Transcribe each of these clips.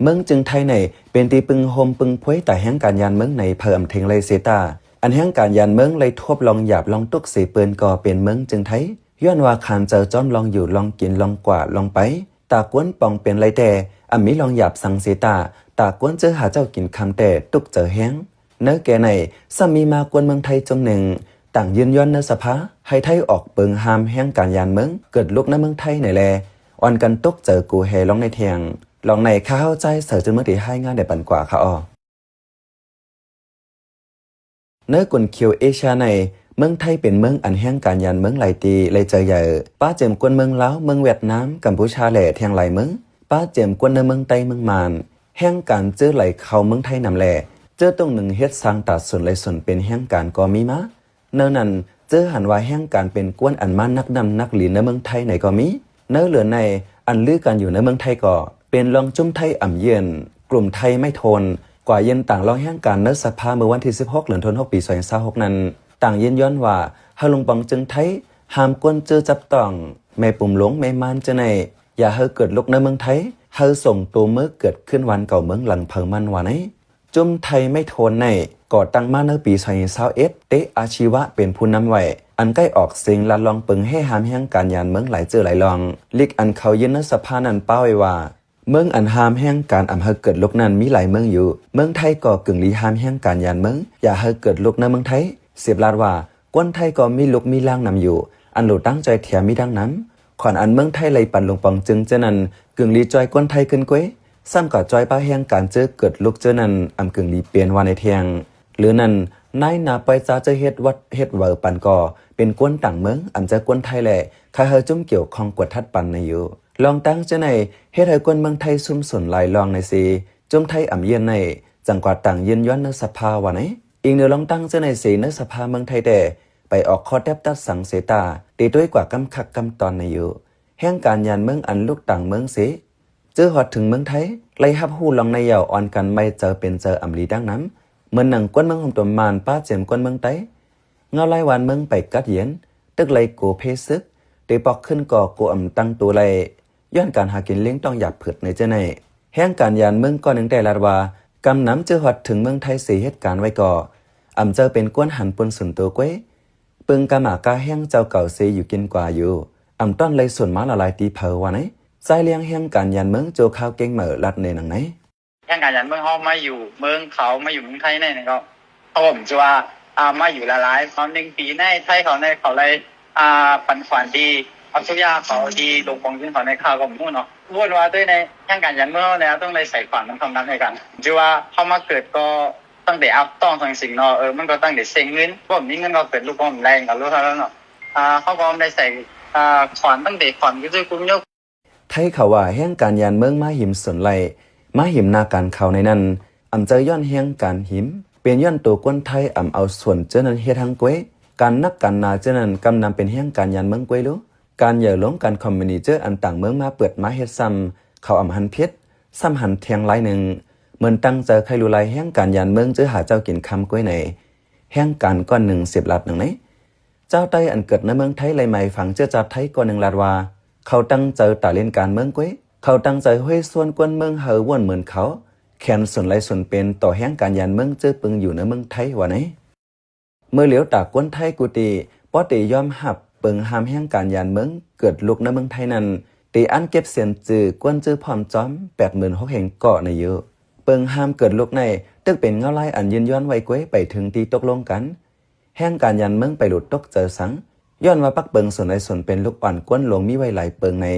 เมืองจึงไทยในเป็นตีปึงโฮมปึงพวยแต่แห่งการยานเมืองในเพิ่มเทงเลยเสตาอันแห่งการยานเมืองเลยทบลองหยาบลองตุกสีปืนก่อเป็นเมืองจึงไทยย้อนว่าคานเจอจ้อมลองอยู่ลองกินลองกว่าลองไปตากวนปองเป็นไรแต่อันมีลองหยาบสังเสตาตากวนเจอหาเจ้ากินคำแต่ตุกเจอแห้งเนื้อแก่ในสามีมากวนเมืองไทยจงหนึ่งต่างยืนย้อนเนื้อสภาให้ไทยออกเปิงหามแห่งการยานเมืองเกิดลุกในเมืองไทยไหนแลอ่อนกันตุกเจอกูเฮลองในเทียงลองในข้าเข้าใจเสือจนเมื่อที่ให้งานได้ปันกว่าค่ะอ้อเนื้อกุนคิวเอเชียในเมืองไทยเป็นเมืองอันแห่งการยานเมืองหลายตีเลยเจอใหญ่ป้าเจมกวนเมืองลาวเมืองเวียดนามกัมพูชาแหล่เทียงไหลเมืองป้าเจมกวนในเมืองไต้เมืองมานแห่งการเจอไหลเข้าเมืองไทยนำแหล่เจอตรงหนึ่งเฮ็ดสร้างตัดส่วนไหลส่วนเป็นแห่งการก็มีมาเนื้อนั้นเจอหันว่าแห่งการเป็นกวนอันมานักดำนักหลีในเมืองไทยไหนก็มีเนื้อเหลือในอันลือกันอยู่ในเมืองไทยก็เป็นรองจุ้มไทยอ่ำเย็นกลุ่มไทยไม่ทนกว่าเย็นต่างรองแห่งการเนื้อสภาเมื่อวันที่16เดือนธันวาคมปี2026นั้นต่างเย็นย้อนว่าฮาลุงปองจึงไทยหามกวนเจอจับต้องแม่ปุ่มหลงแม่มานจะในอย่าเฮอเกิดลุกในเมืองไทยเฮอส่งตัวเมื่อเกิดขึ้นวันเก่าเมืองหลังเพิงมันว่าไหนจุ้มไทยไม่ทนในก่อตั้งมาในปี2021เตะอาชีวะเป็นผู้นำไว้อันใกล้ออกเสียงละลองปึงให้หามแห่งการยานเมืองหลายเจอหลายลองลิกอันเขายืนในสภานั้นเป้าไว้ว่าเมืองอันหามแห่งการอำเภอเกิดลุกนั้นมีหลายเมืองอยู่เมืองไทยก็กึ่งลีหามแห่งการยานเมืองอย่าเฮอเกิดลุกในเมืองไทยเสียบลาดว่าก้นไทยก็มีลุกมีล่างนำอยู่อันหลูตั้งใจเถียมีดังนั้นขอนอันเมืองไทยเลยปั่นลงปองจึงเจนั้นกึ่งลีจอยก้นไทยขึ้นก้วยซ้ำก็จอยป้าแห่งการเจอเกิดลุกเจนั้นอำกึ่งลีเปลี่ยนว่าในเทียงหรือนั้นนายนาไปจ้าเจอเฮ็ดวัดเฮ็ดเวอปันก่อเป็นก้นต่างเมืองอำเจอก้นไทยแหละข้าเฮอจุ่มเกี่ยวของกวดทัดปันในอยู่ลองตั้งเจาในเฮ็ดให้คนเมืองไทยซุ่มสนหลายลองในสีจมไทยอ่ำเย็นในจังกว่าต่างเย็นย้อนในสภาว่าไหนอีกเนื้อลองตั้งเจาในสีในสภาเมืองไทยแต่ไปออกข้อแทบตัดสังเสตาตีด้วยกว่ากำคักกำตอนในอยู่แห่งการยานเมืองอันลูกต่างเมืองสีเจอหอดถึงเมืองไทยไล่ฮับหูลองในยาวอ่อนกันไม่เจอเป็นเจออ่ำลีดังน้ำเหมือนหนังก้นเมืองของตัวมานป้าเจมก้นเมืองไตเงาไล่วานเมืองไปกัดเย็นตึกไล่โกเพซึกตีปอกขึ้นก่อโกอ่ำตั้งตัวไล่ย้อนการหากินเลี้ยงต้องหยับเผิดในเจ้าในแห่งการยานเมืองก่อนหนึ่งแต่ลาดว่ากำน้ำเจอหอดถึงเมืองไทยสีเหตุการณ์ไว้ก่ออ่ำเจอเป็นก้นหันปนสุนตัวก้วยปึงกะหมากาแห้งเจ้าเก่าเซอยู่กินกว่าอยู่อ่ำต้นเลยส่วนม้าละลายตีเผอว่าไหนใจเลี้ยงแห่งการยานเมืองโจข้าวเก่งเหม่อลัดในหนังไหนแห่งการยานเมืองเขามาอยู่เมืองเขามาอยู่เมืองไทยในนี่ก็เขาผมจะว่ามาอยู่ละลายตอน1 ปีในไทยเขาในเขาเลยปันขวัญดีอัศยาเขาดีลงปองขึ้นเขาในข่าวก็มุ่งเนาะพูดว่าด้วยในแห่งการยานเมืองเนี่ยต้องเลยใส่ขวัญมันทำนั้นให้กันจะว่าเขามาเกิดก็ตั้งแต่อัพต้องทางสิ่งเนาะมันก็ตั้งแต่เซ็งเงินพวกนี้เงินก็เกิดลูกผมแรงกับลูกเขาแล้วเนาะเขาก็ได้ใส่ขวัญตั้งแต่ขวัญก็จะกุ้งยกไทยเขาว่าแห่งการยานเมืองมาหิมสนไหลมาหิมนาการเขาในนั้นอำเจอย้อนแห่งการหิมเป็นย้อนตัวก้นไทยอำเอาส่วนเจ้านั้นเฮ็ดทางก้วยการนักการนาเจ้านั้นกำนำเป็นแห่งการยานเมืองก้วยรู้การเหย่อล้มการคอมมิวนิเจอร์อันต่างเมืองมาเปิดมาเฮ็ดซ้ำเขาอำหันเพชรซ้ำหันเทียงหลายหนึ่งเหมือนตั้งเจอใครรู้ไรแห่งการยานเมืองเจอหาเจ้ากินคำก้วยไหนแห่งการก้อนหนึ่ง10 ล้านหนึ่งไหนเจ้าไต้อันเกิดในเมืองไทยไรใหม่ฝังเจ้าจับไทยก้อน1 ล้านว่าเขาตั้งเจอตาเล่นการเมืองก้วยเขาตั้งใจห้วยส่วนกวนเมืองเฮอว่นเหมือนเขาแขนส่วนไรส่วนเป็นต่อแห่งการยานเมืองเจอปึงอยู่ในเมืองไทยว่าไหนเมื่อเหลียวตากวนไทยกุฏิป้อตียอมหับเปิงหามแห่งการยานเมืองเกิดลุกในเมืองไทยนั้นตีอันเก็บเสียนจื้อกวนจื้อพร้อมจอม86,000แห่งเกาะในเยอะเปิงหามเกิดลุกในตึกเป็นเงาไล่อันยืนย้อนไว้ก้วยไปถึงตีตกลงกันแห่งการยานเมืองไปหลุดตกเจอสังย้อนว่าปักเปิงส่วนไรส่วนเป็นลูกอ่อนกวนลงมีไว้หลายเปิงใน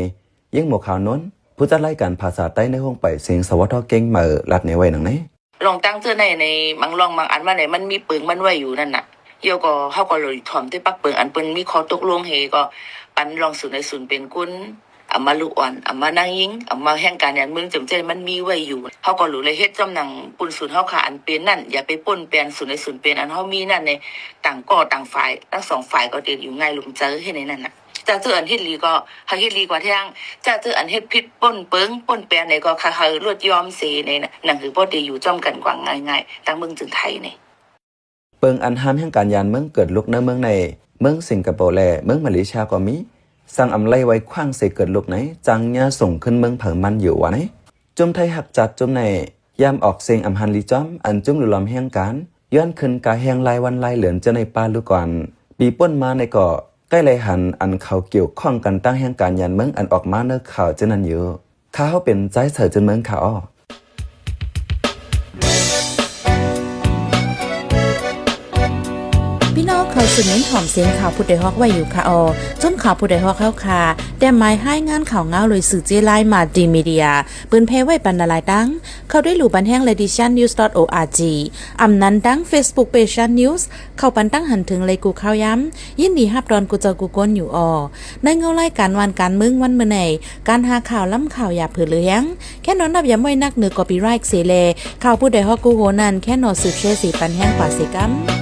ยิ่งหมวกขาวน้นผู้จัดรายการภาษาใต้ในห้องไปเสียงสวัสดิ์เก่งเหม่อลัดในไว้หนังไหนลองตั้งเจอในบางลองบางอันว่าไหนมันมีปืนมันไว้อยู่นั่นน่ะเดี๋ยวก็เฮาก็เลยถ่อมด้วยปักเปิงอันเปิ้นมีข้อตกลงเฮก็ปันลองสู่ในศูนย์เป็นกุนอามาลูกอ่อนอามานั่งยิงอามาแห่งการยานเมืองจำใจมันมีไว้อยู่เฮาก็รู้เลยเฮ็ดจำหนังปุนศูนย์เฮาค่ะอันเป็นนั่นอย่าไปป่นแปลนศูนย์ในศูนย์เป็นอันเฮามีนั่นในต่างก็ต่างฝ่ายทั้ง2ฝ่ายก็เดินอยู่ง่ายลุมเจอให้ในนั้นน่ะจะเจออันเฮ็ดลีก็เฮาเฮ็ดลีกว่าแท้งจะเจออันเฮ็ดผิดป่นเปิงป่นแปลนในก็ค่ะเฮารวดยอมเสในน่ะนั่นคือบ่ได้อยู่จ้อมกันกว่าง่ายๆตั้งเมืองจึงไทยนี่เปิงอันหามแห่งการยานเมืองเกิดลุกในเมืองในเมืองสิงคโปร์และเมืองมาเลเซียก็มีสั่งอำไลไว้ขว้างเสเกิดลุกไหนจังญาส่งขึ้นเมืองเผิงมันอยู่วะไหน จุ่มไทยหักจัดจุ่มในยามออกเสียงอำหันลีจ้อมอันจุ่มหรือลอมแห้งกันย้อนขึ้นกาแห้งลายวันลายเหลือนเจ้าในป้าลูกก่อนปีป้นมาในเกาะใกล้ไรหันอันเขาเกี่ยวข้องกันตั้งแห่งการยันเมืองอันออกมาเนื้อข่าวเจ้านั้นอยู่ข้าเขาเป็นใจเสือจนเมืองข่าวพี่น้องเขาสืบเน้นหอมเสียงข่าวผู้ใดฮอกไว้อยู่ค่ะจนข่าวผู้ใดฮอกเข้าค่ะแต่หมายให้งานข่าวเงาเลยสื่อเจไลมาดีมีเดียปืนเพไว้บรรณาลายดังเข้าได้หลู่บันแห้ง lediciannews.org อำนั้นดัง Facebook page news เข้าปันตั้งหันถึงเลยกูข่าวย้ำยินดีฮับดอนกูเจอกูก้นอยู่ในเงาไล่การวันการมึงวันเมื่อไหนการหาข่าวล้ำข่าวอย่าเผือเลี้ยงแค่นอนนับย้ำไว้นักเหนือกอปีไรค์เสเลข่าวผู้ใดฮอกกูโหนันแค่นอสืบเชื่อสีปันแห้งกว่าเสกัม